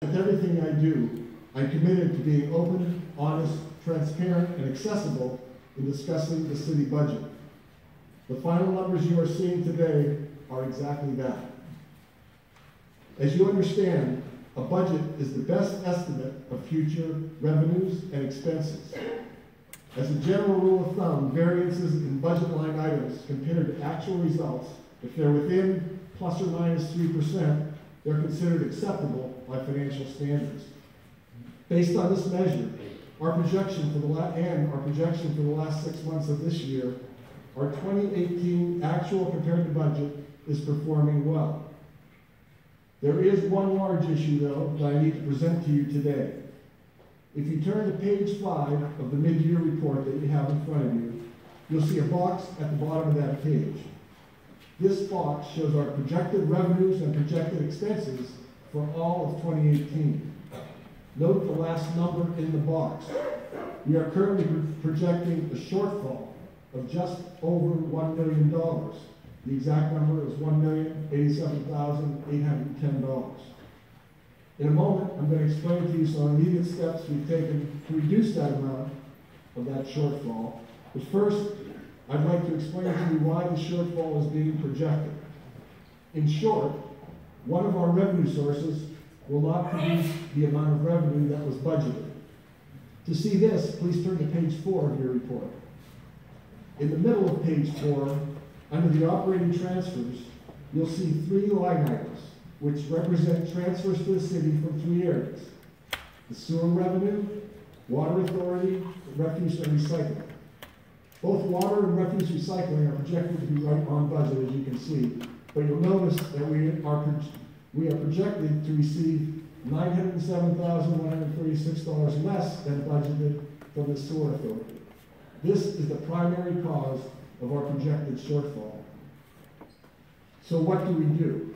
With everything I do, I'm committed to being open, honest, transparent, and accessible in discussing the city budget. The final numbers you are seeing today are exactly that. As you understand, a budget is the best estimate of future revenues and expenses. As a general rule of thumb, variances in budget line items compared to actual results, if they're within plus or minus 3%, they're considered acceptable by financial standards. Based on this measure, our projection for the last 6 months of this year, our 2018 actual compared to budget is performing well. There is one large issue, though, that I need to present to you today. If you turn to page 5 of the mid-year report that you have in front of you, you'll see a box at the bottom of that page. This box shows our projected revenues and projected expenses for all of 2018. Note the last number in the box. We are currently projecting a shortfall of just over $1 million. The exact number is $1,087,810. In a moment, I'm going to explain to you some immediate steps we've taken to reduce that amount of that shortfall. But first, I'd like to explain to you why the shortfall is being projected. In short, one of our revenue sources will not produce the amount of revenue that was budgeted. To see this, please turn to page 4 of your report. In the middle of page 4, under the operating transfers, you'll see 3 line items, which represent transfers to the city from 3 areas: the sewer revenue, water authority, refuse and recycling. Both water and refuse recycling are projected to be right on budget, as you can see, but you'll notice that we are projected to receive $907,136 less than budgeted from the sewer authority. This is the primary cause of our projected shortfall. So what do we do?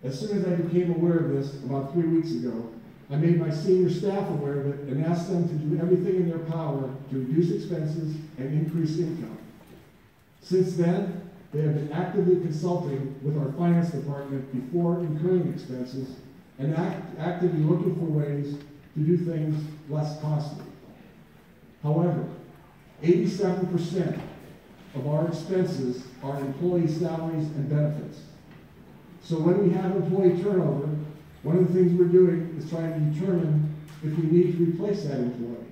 As soon as I became aware of this about 3 weeks ago, I made my senior staff aware of it and asked them to do everything in their power to reduce expenses and increase income. Since then, they have been actively consulting with our finance department before incurring expenses and actively looking for ways to do things less costly. However, 87% of our expenses are employee salaries and benefits. So when we have employee turnover, one of the things we're doing is trying to determine if we need to replace that employee.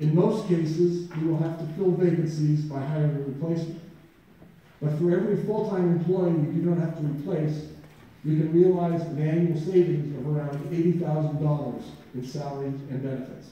In most cases, we will have to fill vacancies by hiring a replacement. But for every full-time employee we do not have to replace, we can realize an annual savings of around $80,000 in salaries and benefits.